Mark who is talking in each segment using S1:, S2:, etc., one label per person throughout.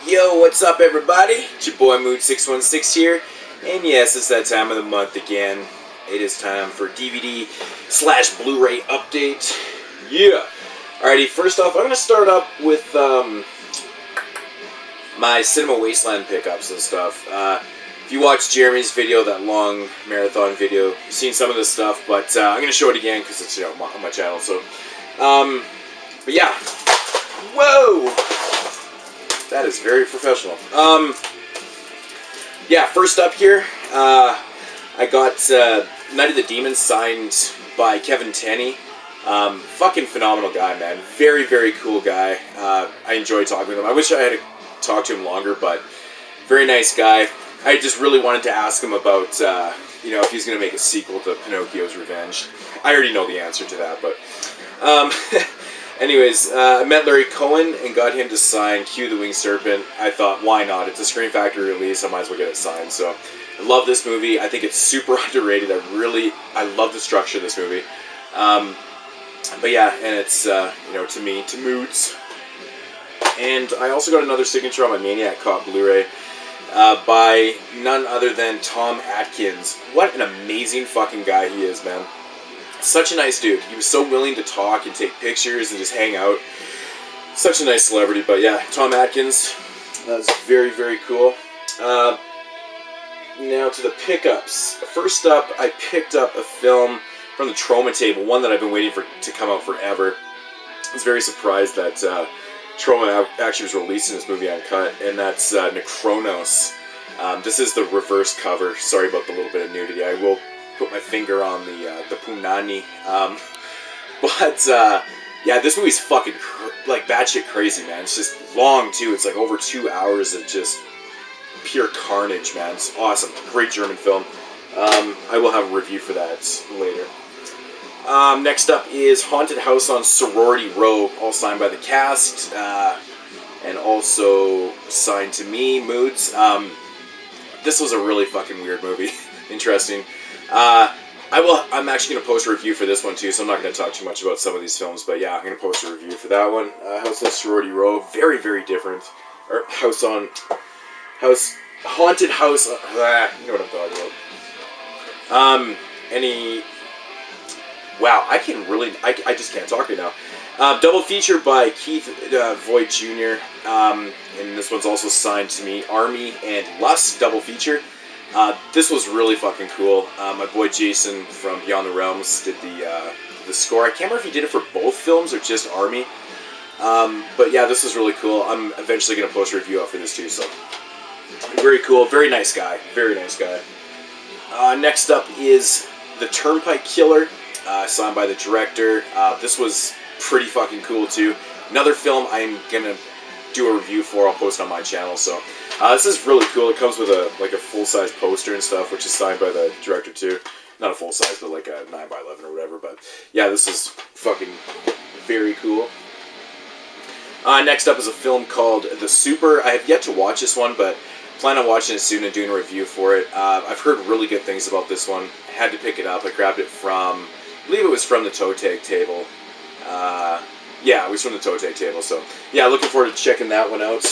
S1: Yo, what's up everybody? It's your boy Mood616 here, and yes, it's that time of the month again. It is time for DVD / Blu-ray update. Yeah! Alrighty, first off, I'm going to start up with my Cinema Wasteland pickups and stuff. If you watched Jeremy's video, that long marathon video, you've seen some of this stuff, but I'm going to show it again because it's on my channel, so... but yeah. Whoa! That is very professional. Yeah, first up here, I got Night of the Demons signed by Kevin Tenney. Fucking phenomenal guy, man. Very, very cool guy. I enjoy talking with him. I wish I had talked to him longer, but very nice guy. I just really wanted to ask him about, if he's going to make a sequel to Pinocchio's Revenge. I already know the answer to that, but... Anyways, I met Larry Cohen and got him to sign Q the Winged Serpent. I thought, why not? It's a Scream Factory release, I might as well get it signed. So, I love this movie. I think it's super underrated. I love the structure of this movie. But yeah, and it's, to me, to Moods. And I also got another signature on my Maniac Cop Blu-ray by none other than Tom Atkins. What an amazing fucking guy he is, man. Such a nice dude. He was so willing to talk and take pictures and just hang out. Such a nice celebrity. But yeah, Tom Atkins. That's very, very cool. Now to the pickups. First up, I picked up a film from the Trauma Table, one that I've been waiting for to come out forever. I was very surprised that Trauma actually was releasing this movie uncut, and that's Necronos. This is the reverse cover. Sorry about the little bit of nudity. I will put my finger on the punani. Yeah, this movie's fucking batshit crazy, man. It's just long too. It's like over 2 hours of just pure carnage, man. It's awesome. Great German film. I will have a review for that later. Next up is Haunted House on Sorority Row, all signed by the cast, and also signed to me, Moods. This was a really fucking weird movie. Interesting. I'm actually going to post a review for this one too, so I'm not going to talk too much about some of these films, but yeah, I'm going to post a review for that one. House on Sorority Row, very, very different. Or Haunted House, you know what I'm talking about. Wow, I just can't talk right now. Double feature by Keith Voigt Jr., and this one's also signed to me, Army and Lust, double feature. This was really fucking cool. My boy Jason from Beyond the Realms did the score. I can't remember if he did it for both films or just Army. But yeah, this was really cool. I'm eventually going to post a review out for this too, so. Very cool. Very nice guy. Very nice guy. Next up is The Turnpike Killer, signed by the director. This was pretty fucking cool too. Another film I'm going to do a review for. I'll post on my channel, so. This is really cool. It comes with a full-size poster and stuff, which is signed by the director too. Not a full-size, but like a 9x11 or whatever. But yeah, this is fucking very cool. Next up is a film called The Super. I have yet to watch this one, but plan on watching it soon and doing a review for it. I've heard really good things about this one. I had to pick it up. I grabbed it from, I believe it was from the Toe Tag Table. Yeah, it was from the Toe Tag Table. So yeah, looking forward to checking that one out.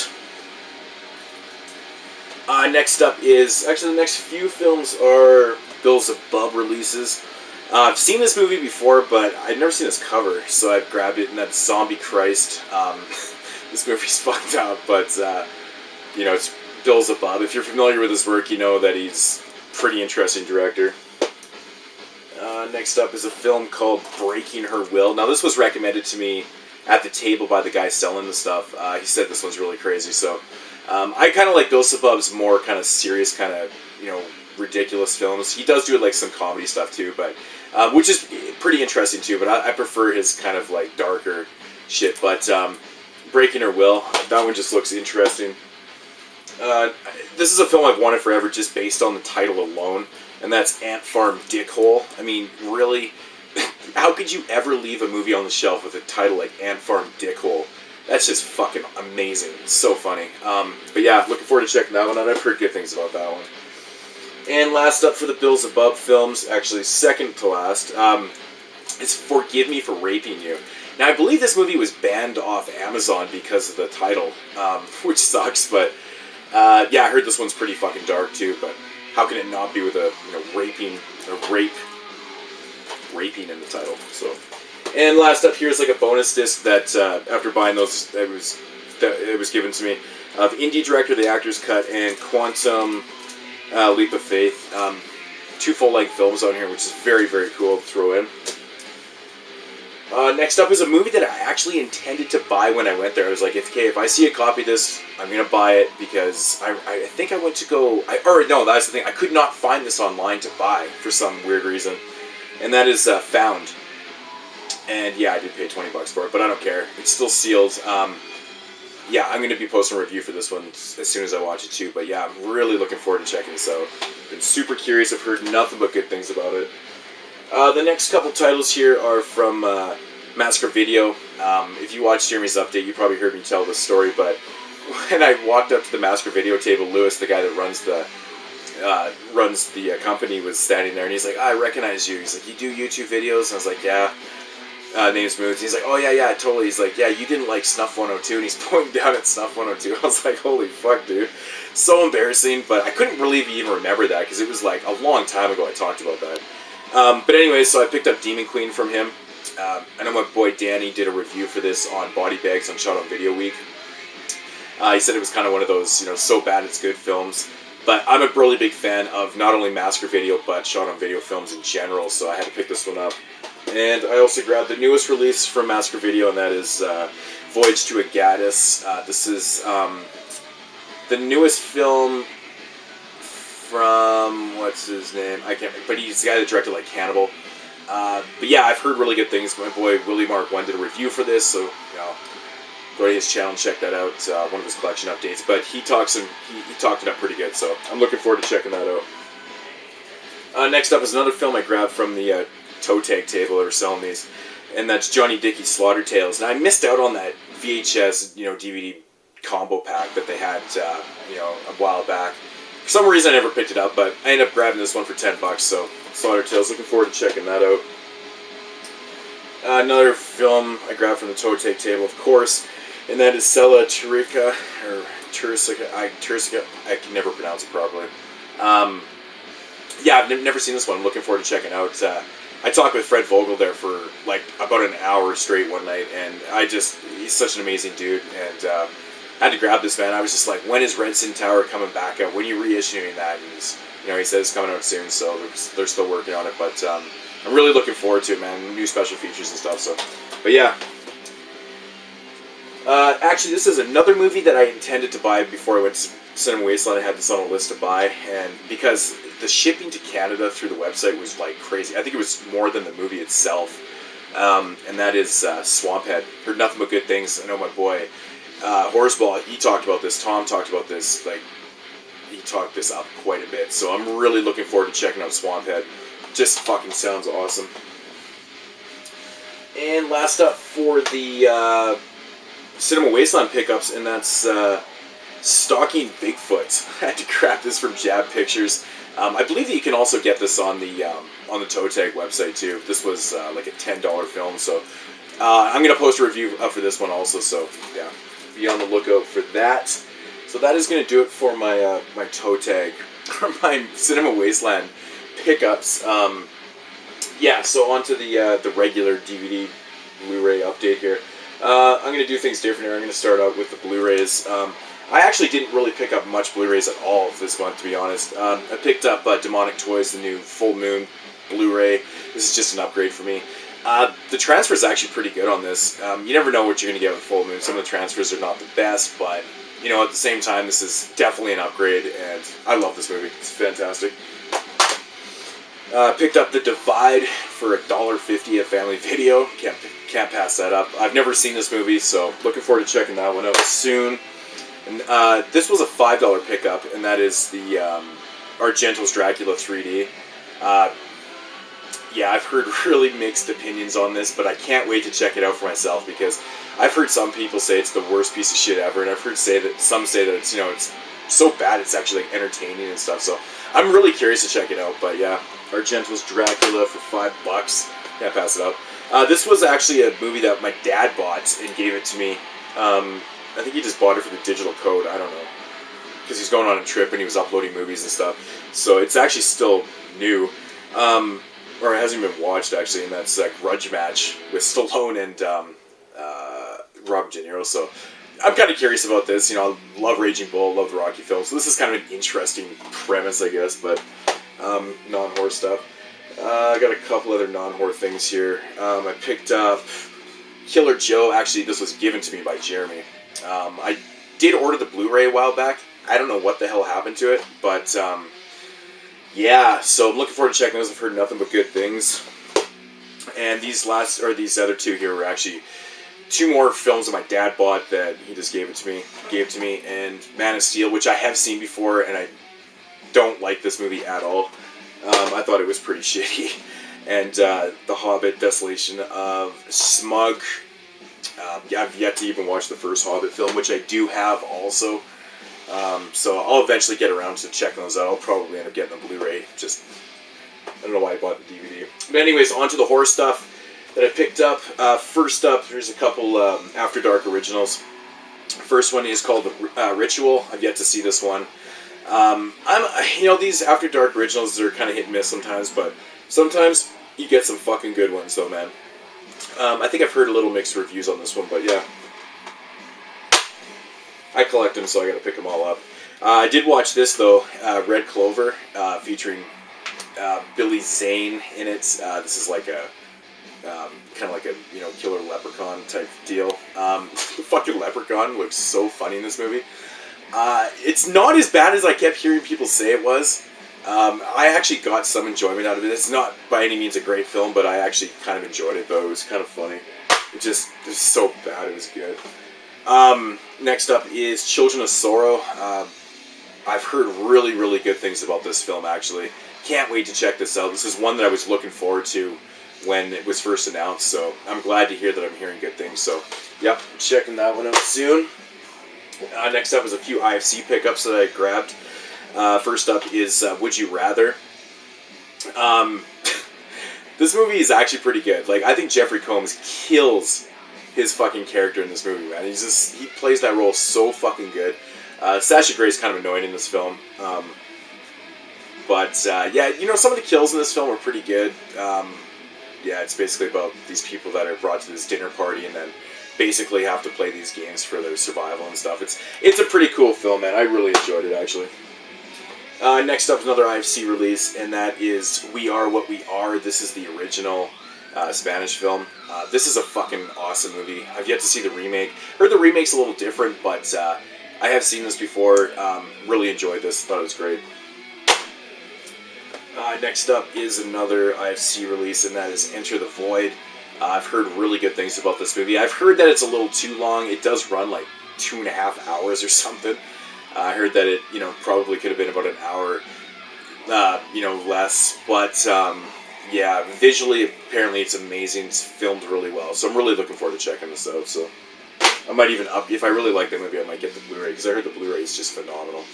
S1: Next up is, actually the next few films are Beelzebub releases. I've seen this movie before, but I'd never seen this cover, so I've grabbed it, and that's Zombie Christ. This movie's fucked up, but, it's Beelzebub. If you're familiar with his work, you know that he's a pretty interesting director. Next up is a film called Breaking Her Will. Now, this was recommended to me at the table by the guy selling the stuff. He said this one's really crazy, so... I kind of like Beelzebub's more kind of serious, kind of, ridiculous films. He does do, some comedy stuff, too, but, which is pretty interesting, too, but I prefer his kind of, darker shit, but, Breaking Her Will, that one just looks interesting. This is a film I've wanted forever just based on the title alone, and that's Ant Farm Dickhole. I mean, really, how could you ever leave a movie on the shelf with a title like Ant Farm Dickhole? That's just fucking amazing. It's so funny. But yeah, looking forward to checking that one out. I've heard good things about that one. And last up for the Beelzebub films, actually second to last, it's Forgive Me for Raping You. Now, I believe this movie was banned off Amazon because of the title, which sucks, but yeah, I heard this one's pretty fucking dark too, but how can it not be with a, you know, raping in the title? So, and last up here is like a bonus disc that after buying those, it was given to me, of Indie Director, The Actor's Cut, and Quantum Leap of Faith. 2 full-length films on here, which is very, very cool to throw in. Next up is a movie that I actually intended to buy when I went there. I was like, okay, if I see a copy of this, I'm going to buy it, because I think I went to go... no, that's the thing. I could not find this online to buy for some weird reason. And that is Found. And yeah, I did pay $20 for it, but I don't care. It's still sealed. Yeah, I'm going to be posting a review for this one as soon as I watch it too. But yeah, I'm really looking forward to checking this out. Been super curious. I've heard nothing but good things about it. The next couple titles here are from Massacre Video. If you watched Jeremy's update, you probably heard me tell this story, but when I walked up to the Massacre Video table, Lewis, the guy that runs the company, was standing there, and he's like, I recognize you. He's like, you do YouTube videos? And I was like, yeah. Name's Moods. He's like, oh yeah, totally. He's like, yeah, you didn't like Snuff 102, and he's pointing down at Snuff 102. I was like, holy fuck, dude. So embarrassing, but I couldn't really even remember that, because it was like a long time ago I talked about that. But anyway, so I picked up Demon Queen from him. I know my boy Danny did a review for this on Body Bags on Shot on Video Week. He said it was kind of one of those, you know, so bad it's good films. But I'm a really big fan of not only Massacre Video, but Shot on Video films in general, so I had to pick this one up. And I also grabbed the newest release from Massacre Video, and that is Voyage to Agatis. This is the newest film from, what's his name? I can't, but he's the guy that directed like Cannibal. But yeah, I've heard really good things. My boy Willie Mark 1 did a review for this, so you know, go to his channel and check that out. One of his collection updates. But he talked it up pretty good, so I'm looking forward to checking that out. Next up is another film I grabbed from the toe tag table that are selling these, and that's Johnny Dickey's Slaughter Tales. And I missed out on that VHS, you know, DVD combo pack that they had, you know, a while back. For some reason, I never picked it up, but I ended up grabbing this one for $10. So Slaughter Tales, looking forward to checking that out. Another film I grabbed from the toe tag table, of course, and that is Sella Turcica, or Turcica. I can never pronounce it properly. Yeah, I've never seen this one. I'm looking forward to checking out. I talked with Fred Vogel there for like about an hour straight one night, and he's such an amazing dude, and I had to grab this, man. I was just like, when is Red Sin Tower coming back out? When are you reissuing that? And you know, he said it's coming out soon, so they're still working on it, but I'm really looking forward to it, man. New special features and stuff, so, but yeah. Actually, this is another movie that I intended to buy before I went to Cinema Wasteland. I had this on a list to buy, and because the shipping to Canada through the website was like crazy. I think it was more than the movie itself, and that is Swamphead. Heard nothing but good things. I know my boy Horseball, he talked about this. Tom talked about this. Like, he talked this up quite a bit. So I'm really looking forward to checking out Swamphead. Just fucking sounds awesome. And last up for the Cinema Wasteland pickups, and that's Stalking Bigfoot. I had to grab this from Jab Pictures. I believe that you can also get this on the Toe Tag website too. This was like a $10 film, so I'm gonna post a review up for this one also. So yeah, be on the lookout for that. So that is gonna do it for my my Toe Tag or my Cinema Wasteland pickups. Yeah, so on to the regular DVD Blu-ray update here. I'm gonna do things different here. I'm gonna start out with the Blu-rays. I actually didn't really pick up much Blu-rays at all this month, to be honest. I picked up Demonic Toys, the new Full Moon Blu-ray. This is just an upgrade for me. The transfer is actually pretty good on this. You never know what you're going to get with Full Moon. Some of the transfers are not the best, but you know, at the same time, this is definitely an upgrade, and I love this movie. It's fantastic. Picked up The Divide for $1.50 at Family Video. Can't pass that up. I've never seen this movie, so looking forward to checking that one out soon. And this was a $5 pickup, and that is the Argento's Dracula 3D. Yeah, I've heard really mixed opinions on this, but I can't wait to check it out for myself, because I've heard some people say it's the worst piece of shit ever, and I've heard some say that it's, you know, it's so bad it's actually like entertaining and stuff. So I'm really curious to check it out. But yeah, Argento's Dracula for $5. Can't pass it up. This was actually a movie that my dad bought and gave it to me. I think he just bought it for the digital code. I don't know. Because he's going on a trip and he was uploading movies and stuff. So it's actually still new. Or it hasn't been watched, actually. And that's Grudge Match with Stallone and Robert De Niro. So I'm kind of curious about this. You know, I love Raging Bull, love the Rocky films. So this is kind of an interesting premise, I guess. But non-horror stuff. I got a couple other non-horror things here. I picked up Killer Joe. Actually, this was given to me by Jeremy. I did order the Blu-ray a while back. I don't know what the hell happened to it, but yeah. So I'm looking forward to checking those. I've heard nothing but good things. And these other two here were actually two more films that my dad bought that he just gave to me. And Man of Steel, which I have seen before, and I don't like this movie at all. I thought it was pretty shitty. And The Hobbit, Desolation of Smaug. I've yet to even watch the first Hobbit film, which I do have also. So I'll eventually get around to checking those out. I'll probably end up getting the Blu-ray. Just, I don't know why I bought the DVD. But anyways, on to the horror stuff that I picked up. First up, there's a couple After Dark originals. First one is called The Ritual. I've yet to see this one. These After Dark originals are kind of hit and miss sometimes, but sometimes you get some fucking good ones, though, man. I think I've heard a little mixed reviews on this one, but yeah. I collect them, so I gotta pick them all up. I did watch this, though, Red Clover, featuring Billy Zane in it. This is like a kind of like a killer leprechaun type deal. The fucking leprechaun looks so funny in this movie. It's not as bad as I kept hearing people say it was. I actually got some enjoyment out of it. It's not by any means a great film, but I actually kind of enjoyed it, though. It was kind of funny. It was so bad, it was good. Next up is Children of Sorrow. I've heard really, really good things about this film, actually. Can't wait to check this out. This is one that I was looking forward to when it was first announced, so I'm glad to hear that I'm hearing good things. So, yep, checking that one out soon. Next up is a few IFC pickups that I grabbed. First up is Would You Rather. This movie is actually pretty good. Like, I think Jeffrey Combs kills his fucking character in this movie, man. He plays that role so fucking good. Sasha Grey's kind of annoying in this film. But some of the kills in this film are pretty good. It's basically about these people that are brought to this dinner party and then basically have to play these games for their survival and stuff. It's a pretty cool film, man. I really enjoyed it, actually. Next up is another IFC release, and that is We Are What We Are. This is the original Spanish film. This is a fucking awesome movie. I've yet to see the remake. Heard the remake's a little different, but I have seen this before. Really enjoyed this. Thought it was great. Next up is another IFC release, and that is Enter the Void. I've heard really good things about this movie. I've heard that it's a little too long. It does run like 2.5 hours or something. I heard that it, probably could have been about an hour, less. But, visually, apparently it's amazing. It's filmed really well. So I'm really looking forward to checking this out. So I might even if I really like the movie, I might get the Blu-ray, because I heard the Blu-ray is just phenomenal.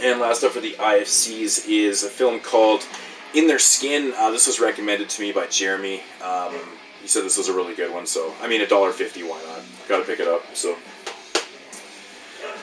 S1: And last up for the IFCs is a film called In Their Skin. This was recommended to me by Jeremy. He said this was a really good one, so, $1.50, why not? Gotta pick it up, so.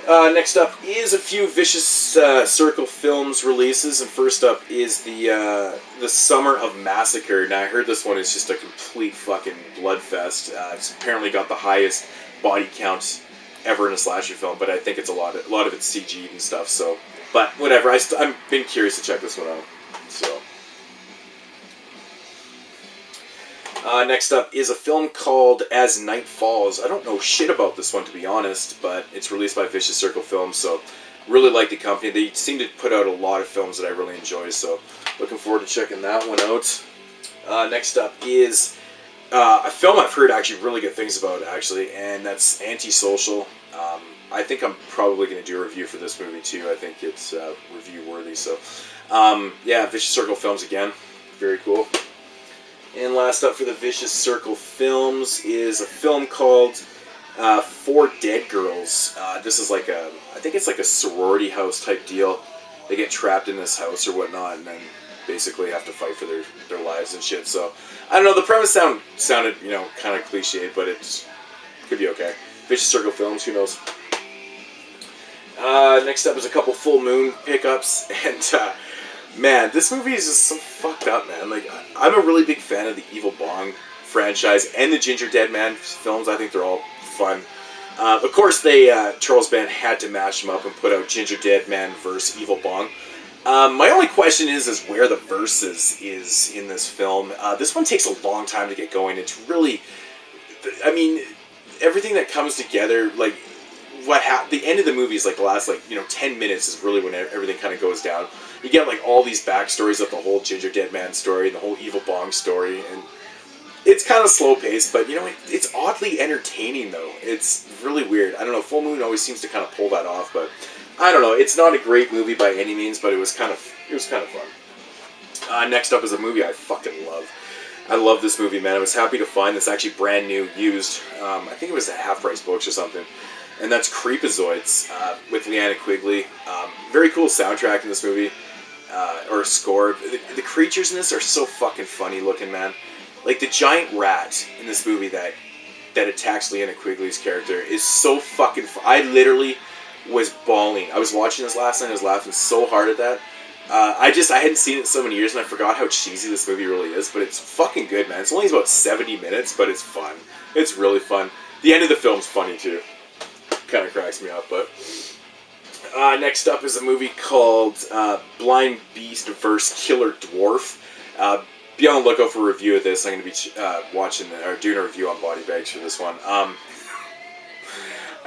S1: Next up is a few Vicious Circle Films releases, and first up is the Summer of Massacre. Now, I heard this one is just a complete fucking bloodfest. It's apparently got the highest body count ever in a slasher film, but I think it's a lot of it's CG'd and stuff, so. But, whatever, I've been curious to check this one out, so. Next up is a film called As Night Falls. I don't know shit about this one, to be honest, but it's released by Vicious Circle Films, so really like the company. They seem to put out a lot of films that I really enjoy, so looking forward to checking that one out. Next up is a film I've heard actually really good things about, actually, and that's Antisocial. I think I'm probably going to do a review for this movie, too. I think it's review-worthy, so Vicious Circle Films again. Very cool. And last up for the Vicious Circle Films is a film called Four Dead Girls. This is like I think it's like a sorority house type deal. They get trapped in this house or whatnot, and then basically have to fight for their lives and shit. So I don't know. The premise sounded kind of cliched, but it could be okay. Vicious Circle Films, who knows? Next up is a couple Full Moon pickups, and man, this movie is just so fucked up, man. Like, I'm a really big fan of the Evil Bong franchise and the Ginger Dead Man films. I think they're all fun. Of course, Charles Band had to mash them up and put out Ginger Dead Man vs. Evil Bong. My only question is where the versus is in this film. This one takes a long time to get going. It's really, I mean, everything that comes together, like, the end of the movie is like the last 10 minutes is really when everything kind of goes down. You get like all these backstories of the whole Ginger Dead Man story and the whole Evil Bong story, and it's kind of slow paced, but it's oddly entertaining though. It's really weird. I don't know. Full Moon always seems to kind of pull that off, but I don't know. It's not a great movie by any means, but it was kind of fun. Next up is a movie I fucking love. I love this movie, man. I was happy to find this actually brand new, used. I think it was at Half Price Books or something. And that's Creeazoids with Leanna Quigley. Very cool soundtrack in this movie, or score. The creatures in this are so fucking funny looking, man. Like the giant rat in this movie that attacks Leanna Quigley's character is so fucking I literally was bawling. I was watching this last night, I was laughing so hard at that. I hadn't seen it in so many years, and I forgot how cheesy this movie really is, but it's fucking good, man. It's only about 70 minutes, but it's fun. It's really fun. The end of the film's funny, too. Kind of cracks me up, but... next up is a movie called Blind Beast vs. Killer Dwarf. Be on the lookout for a review of this. I'm going to be doing a review on Body Bags for this one.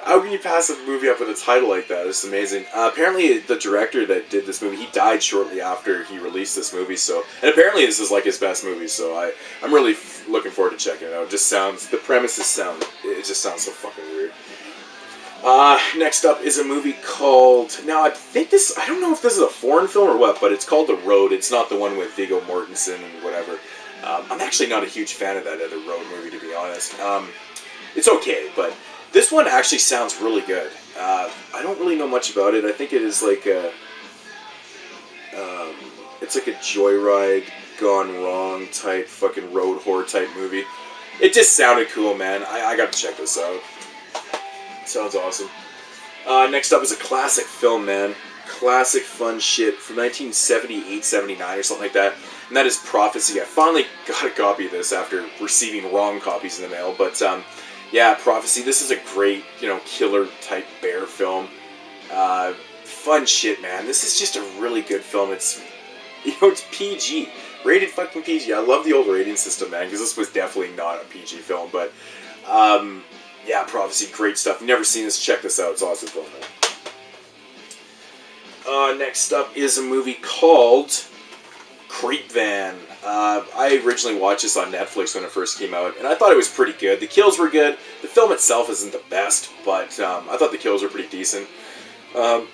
S1: How can you pass a movie up with a title like that? It's amazing. Apparently, the director that did this movie, he died shortly after he released this movie. And apparently, this is like his best movie. So I'm really looking forward to checking it out. The premises it just sounds so fucking weird. Next up is a movie called, I don't know if this is a foreign film or what, but it's called The Road. It's not the one with Viggo Mortensen and whatever. I'm actually not a huge fan of that other Road movie, to be honest. It's okay, but this one actually sounds really good. I don't really know much about it. I think it is like it's like a Joyride gone wrong type, fucking road horror type movie. It just sounded cool, man. I gotta check this out. Sounds awesome. Next up is a classic film, man. Classic fun shit from 1978, 79 or something like that. And that is Prophecy. I finally got a copy of this after receiving wrong copies in the mail. But, yeah, Prophecy. This is a great, killer type bear film. Fun shit, man. This is just a really good film. It's, it's PG. Rated fucking PG. I love the old rating system, man, because this was definitely not a PG film. But, yeah, Prophecy, great stuff. If you've never seen this, check this out. It's awesome film, man. Next up is a movie called Creep Van. I originally watched this on Netflix when it first came out, and I thought it was pretty good. The kills were good. The film itself isn't the best, but I thought the kills were pretty decent. I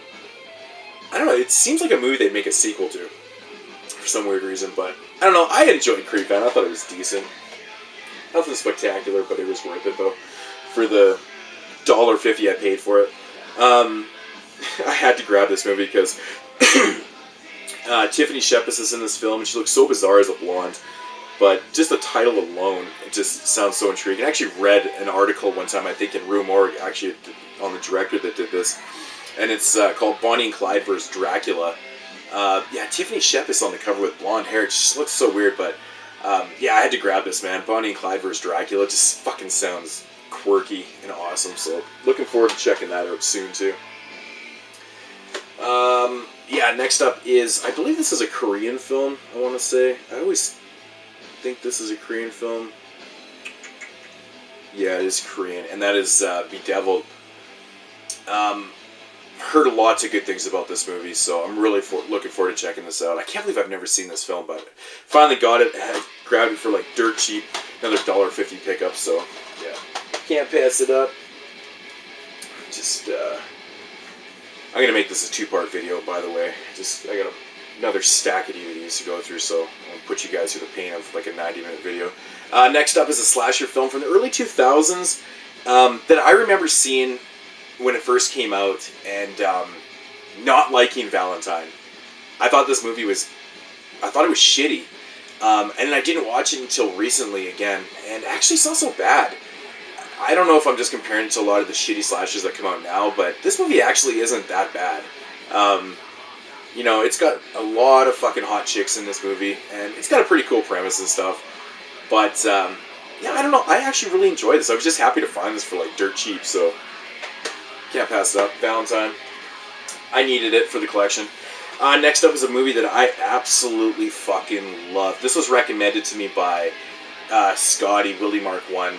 S1: don't know, it seems like a movie they'd make a sequel to, for some weird reason, but I don't know, I enjoyed Creep Van. I thought it was decent. Nothing spectacular, but it was worth it, though. For the $1.50 I paid for it. I had to grab this movie because Tiffany Shepis is in this film, and she looks so bizarre as a blonde. But just the title alone, it just sounds so intriguing. I actually read an article one time, I think in Rue Morgue, actually on the director that did this. And it's called Bonnie and Clyde vs. Dracula. Yeah, Tiffany Shepis on the cover with blonde hair. It just looks so weird, but yeah, I had to grab this, man. Bonnie and Clyde vs. Dracula just fucking sounds quirky and awesome, so looking forward to checking that out soon too. Yeah, next up is, I believe this is a Korean film, I want to say. I always think this is a Korean film. Yeah, it is Korean, and that is Bedeviled. Heard lots of good things about this movie, so I'm really looking forward to checking this out. I can't believe I've never seen this film, but finally got it. I grabbed it for like dirt cheap, another $1.50 pickup, so yeah. Can't pass it up. I'm going to make this a two-part video, by the way. I got another stack of DVDs to go through, so I'll put you guys through the pain of like a 90-minute video. Next up is a slasher film from the early 2000s that I remember seeing when it first came out and not liking Valentine. I thought this movie was I thought it was shitty. And I didn't watch it until recently again, and actually it's not so bad. I don't know if I'm just comparing it to a lot of the shitty slashers that come out now, but this movie actually isn't that bad. You know, it's got a lot of fucking hot chicks in this movie, and it's got a pretty cool premise and stuff. But, yeah, I don't know. I actually really enjoyed this. I was just happy to find this for, like, dirt cheap, so can't pass it up. Valentine. I needed it for the collection. Next up is a movie that I absolutely fucking love. This was recommended to me by Scotty, Willie Mark 1,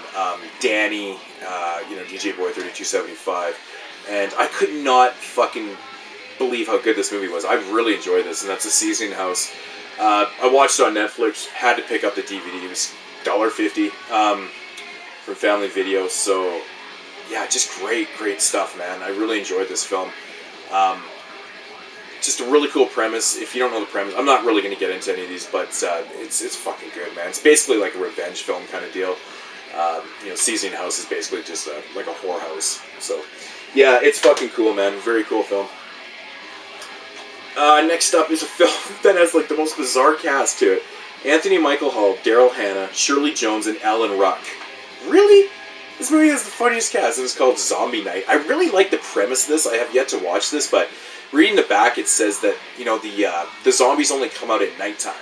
S1: Danny, you know, DJ Boy 3275, and I could not fucking believe how good this movie was. I really enjoyed this, and that's A Seasoning House. I watched it on Netflix, had to pick up the DVD. It was $1.50 from Family Video, so yeah, just great stuff, man. I really enjoyed this film. Just a really cool premise. If you don't know the premise, I'm not really going to get into any of these, but it's fucking good, man. It's basically like a revenge film kind of deal. You know, Seasoning House is basically just like a whorehouse. So, yeah, it's fucking cool, man. Very cool film. Next up is a film that has like the most bizarre cast to it. Anthony Michael Hall, Daryl Hannah, Shirley Jones, and Alan Ruck. Really? This movie has the funniest cast, and it's called Zombie Night. I really like the premise of this. I have yet to watch this, but reading the back, it says that, you know, the zombies only come out at nighttime,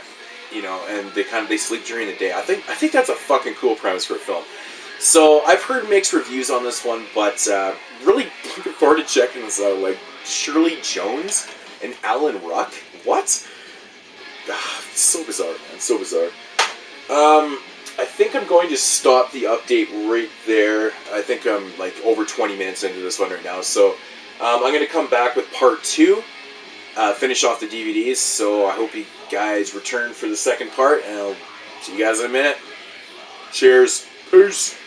S1: you know, and they sleep during the day. I think that's a fucking cool premise for a film. So I've heard mixed reviews on this one, but really looking forward to checking this out. Like Shirley Jones and Alan Ruck, what? It's so bizarre, man. So bizarre. I think I'm going to stop the update right there. I think I'm like over 20 minutes into this one right now, so I'm going to come back with part 2, finish off the DVDs, so I hope you guys return for the second part, and I'll see you guys in a minute. Cheers. Peace.